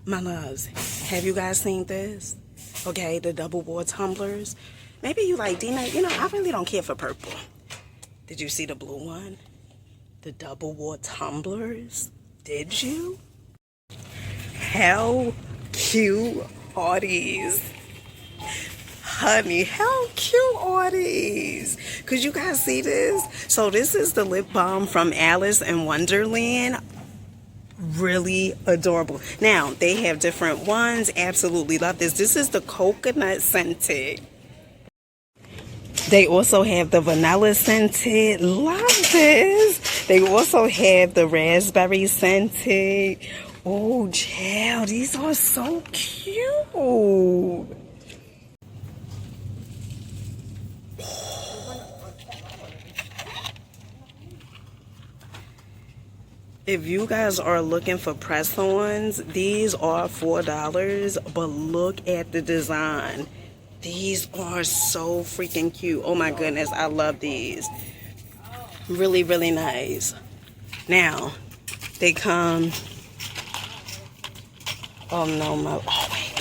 My loves, have you guys seen this? Okay, the double wall tumblers. Maybe you like D-Night. You know, I really don't care for purple. Did you see the blue one? The double wall tumblers? Did you? How cute are these? Honey, how cute are these? Could you guys see this? So this is the lip balm from Alice in Wonderland. Really adorable. Now they have different ones. Absolutely love this. This is the coconut scented. They also have the vanilla scented. Love this. They also have the raspberry scented. Oh child, these are so cute. If you guys are looking for press-ons, these are $4, but look at the design. These are so freaking cute. Oh my goodness, I love these. Really, really nice. Now, they come... Oh no, my... Oh, wait.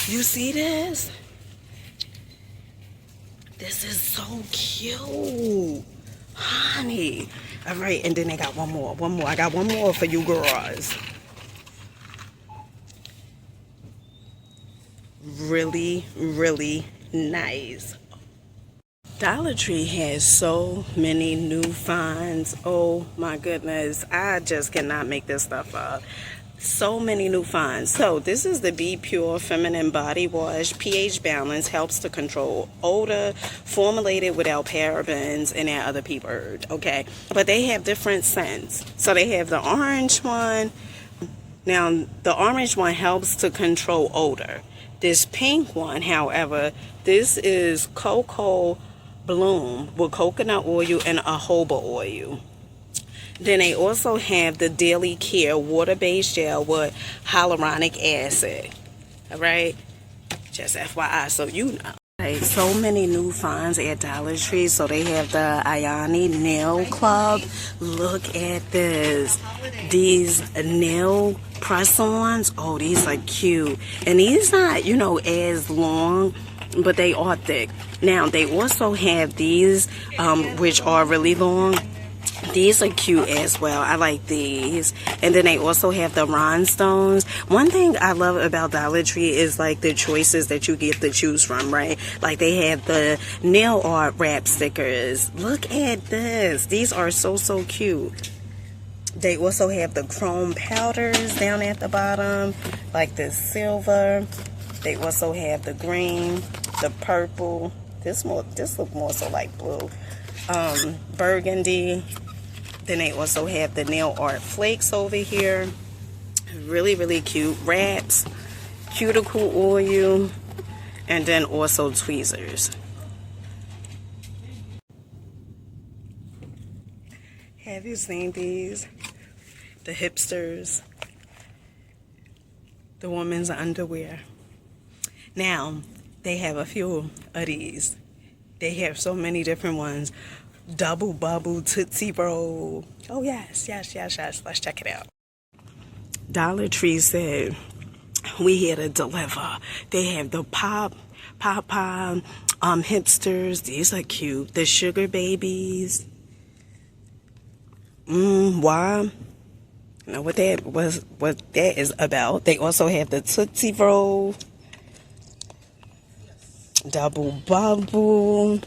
You see this? This is so cute, honey. All right, and then they got one more. I got one more for you girls. Really, really nice. Dollar Tree has so many new finds. Oh my goodness, I just cannot make this stuff up. So many new finds. So this is the Be Pure Feminine Body Wash. pH balance, helps to control odor, formulated without parabens and that other P word. Okay, but they have different scents. So they have the orange one. Now the orange one helps to control odor. This pink one, however, this is cocoa bloom with coconut oil and jojoba oil. Then they also have the Daily Care water-based gel with hyaluronic acid. All right, just FYI, so you know. Right, so many new finds at Dollar Tree. So they have the Ayani Nail Club. Look at this. These nail press-ons. Oh, these are cute. And these not, you know, as long, but they are thick. Now they also have these, which are really long. These are cute as well. I like these. And then they also have the rhinestones. One thing I love about Dollar Tree is like the choices that you get to choose from, right? Like they have the nail art wrap stickers. Look at this. These are so cute. They also have the chrome powders down at the bottom, like the silver. They also have the green, the purple. This look more so like blue. Burgundy. Then they also have the nail art flakes over here. Really, really cute. Wraps, cuticle oil, and then also tweezers. Have you seen these? The hipsters. The women's underwear. Now, they have a few of these. They have so many different ones. Double bubble Tootsie Roll. Oh yes. Let's check it out. Dollar Tree said, we here to deliver. They have the pop hipsters. These are cute. The sugar babies. Why? You know what that is about. They also have the Tootsie Roll. Double bubble.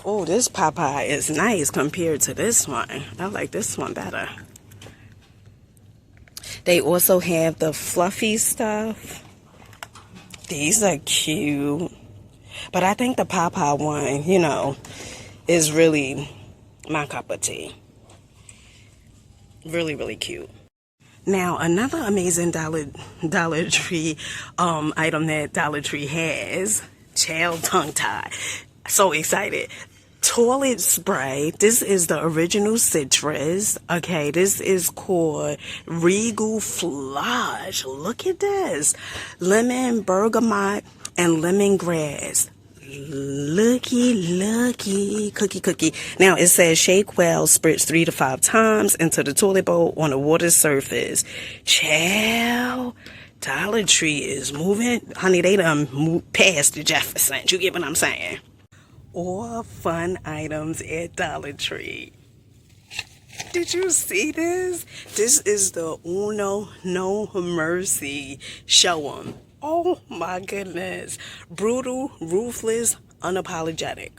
Oh, this Popeye is nice compared to this one. I like this one better. They also have the fluffy stuff. These are cute. But I think the Popeye one, you know, is really my cup of tea. Really, really cute. Now, another amazing Dollar Tree item that Dollar Tree has, child tongue tie. So excited. Toilet spray. This is the original citrus. Okay, this is called Regal Flush. Look at this. Lemon, bergamot, and lemongrass. Looky, cookie. Now it says shake well, spritz 3 to 5 times into the toilet bowl on a water surface. Child, Dollar Tree is moving. Honey, they done moved past the Jeffersons. You get what I'm saying? All fun items at Dollar Tree. Did you see this? This is the Uno No Mercy show 'em. Oh my goodness. Brutal, ruthless, unapologetic.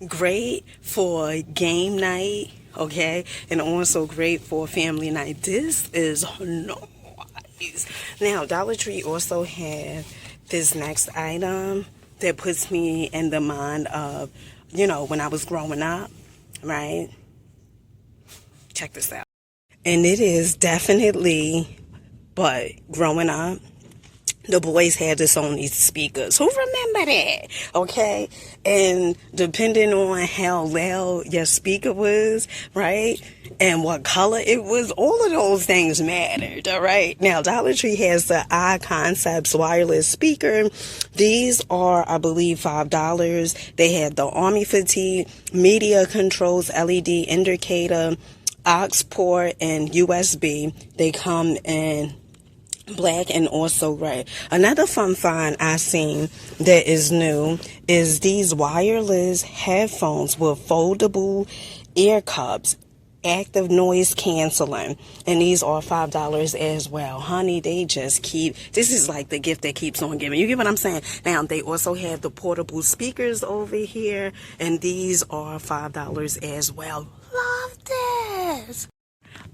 Great for game night, okay? And also great for family night. This is nice. Now, Dollar Tree also have this next item that puts me in the mind of, you know, when I was growing up, right? Check this out. And it is definitely, but growing up, the boys had this on these speakers. Who remember that? Okay? And depending on how loud your speaker was, right? And what color it was, all of those things mattered, all right? Now, Dollar Tree has the iConcepts wireless speaker. These are, I believe, $5. They have the Army Fatigue, media controls, LED indicator, aux port, and USB. They come in black and also red. Another fun find I seen that is new is these wireless headphones with foldable ear cups, active noise canceling, and these are $5 as well. Honey, they just keep, this is like the gift that keeps on giving. You get what I'm saying? Now, they also have the portable speakers over here, and these are $5 as well. Love this.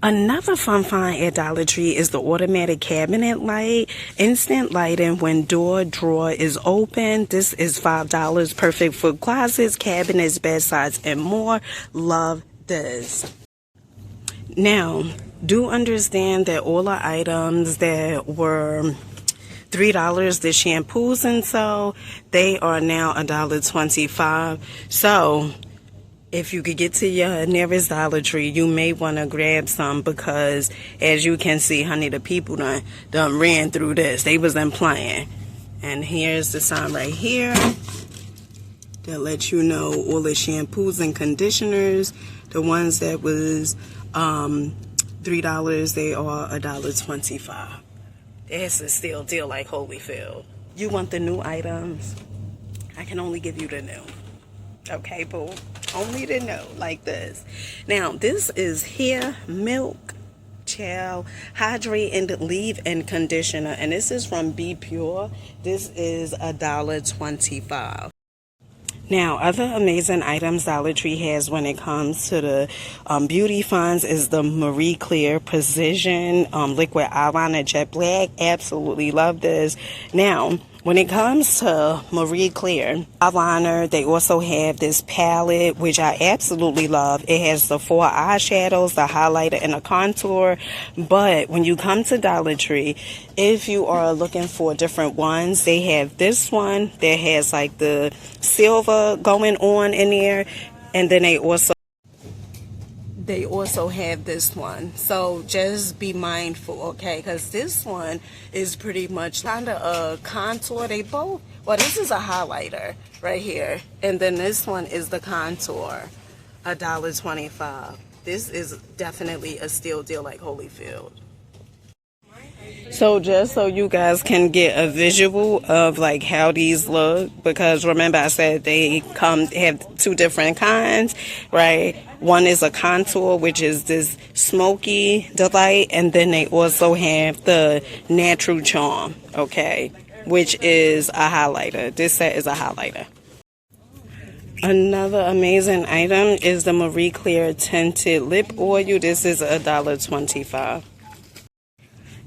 Another fun find at Dollar Tree is the automatic cabinet light. Instant lighting when door drawer is open. This is $5. Perfect for closets, cabinets, bedsides, and more. Love this. Now, do understand that all the items that were $3, the shampoos and so, they are now $1.25. So, if you could get to your nearest Dollar Tree, you may want to grab some because, as you can see, honey, the people done ran through this. They wasn't playing. And here's the sign right here that lets you know all the shampoos and conditioners. The ones that was $3, they are $1.25. That's a steal deal like Holyfield. You want the new items? I can only give you the new. Okay, boo. Only to know like this. Now, this is hair milk gel hydrate and leave-in conditioner, and this is from Be Pure. This is $1.25. Now, other amazing items Dollar Tree has when it comes to the beauty funds is the Marie Claire Precision liquid eyeliner jet black. Absolutely love this. Now, when it comes to Marie Claire eyeliner, they also have this palette, which I absolutely love. It has the 4 eyeshadows, the highlighter, and the contour. But when you come to Dollar Tree, if you are looking for different ones, they have this one that has like the silver going on in there. And then they also have this one. So just be mindful, okay? Because this one is pretty much kind of a contour. They both, well, this is a highlighter right here. And then this one is the contour, $1.25. This is definitely a steal deal like Holyfield. So just so you guys can get a visual of like how these look, because remember I said they have 2 different kinds, right? One is a contour, which is this smoky delight, and then they also have the natural charm, okay, which is a highlighter. This set is a highlighter. Another amazing item is the Marie Claire tinted lip oil. This is $1.25.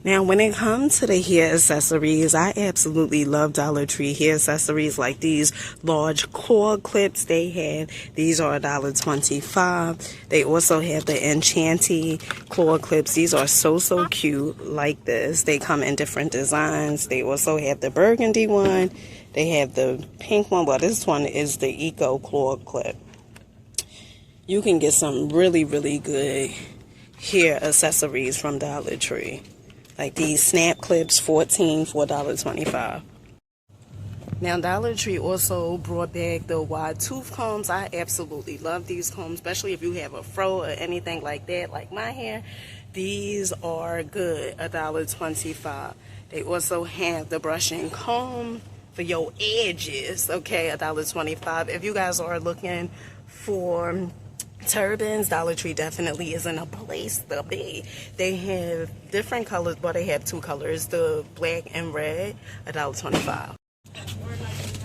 Now, when it comes to the hair accessories, I absolutely love Dollar Tree hair accessories like these large claw clips they have. These are $1.25. They also have the Enchanty claw clips. These are so cute like this. They come in different designs. They also have the burgundy one. They have the pink one. Well, this one is the Eco claw clip. You can get some really good hair accessories from Dollar Tree. Like these snap clips, 14, $4.25. Now, Dollar Tree also brought back the wide tooth combs. I absolutely love these combs, especially if you have a fro or anything like that, like my hair. These are good, $1.25. They also have the brushing comb for your edges, okay, $1.25. If you guys are looking for turbans, Dollar Tree definitely isn't a place to be. They have different colors, but they have two colors, the black and red, $1.25.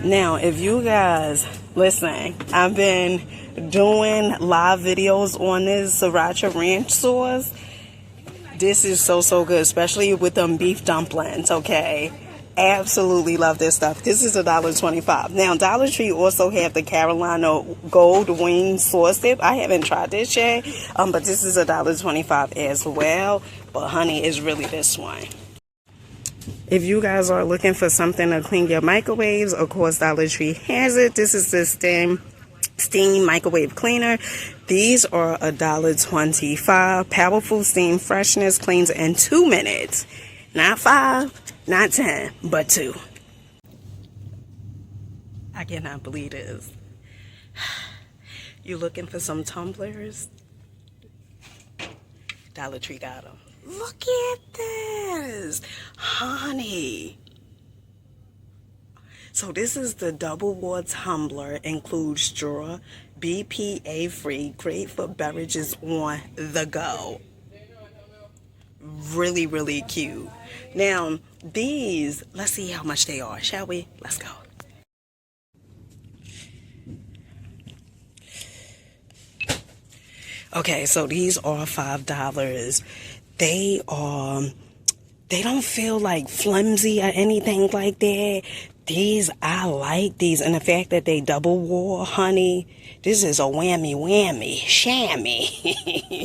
Now, if you guys listen, I've been doing live videos on this sriracha ranch sauce. This is so good, especially with them beef dumplings, okay? Absolutely love this stuff. This is $1.25. Now, Dollar Tree also have the Carolina Gold Wing Sauce Dip. I haven't tried this yet, but this is $1.25 as well. But honey, it's really this one. If you guys are looking for something to clean your microwaves, of course, Dollar Tree has it. This is the steam microwave cleaner. These are $1.25. Powerful steam freshness, cleans in 2 minutes. Not 5, not 10, but 2. I cannot believe this. You looking for some tumblers? Dollar Tree got them. Look at this, honey. So this is the double wall tumbler, includes straw, BPA free, great for beverages on the go. Really cute. Now these, let's see how much they are, shall we? Let's go. Okay, so these are $5. They don't feel like flimsy or anything like that. These, I like these, and the fact that they double wall, honey, this is a whammy shammy.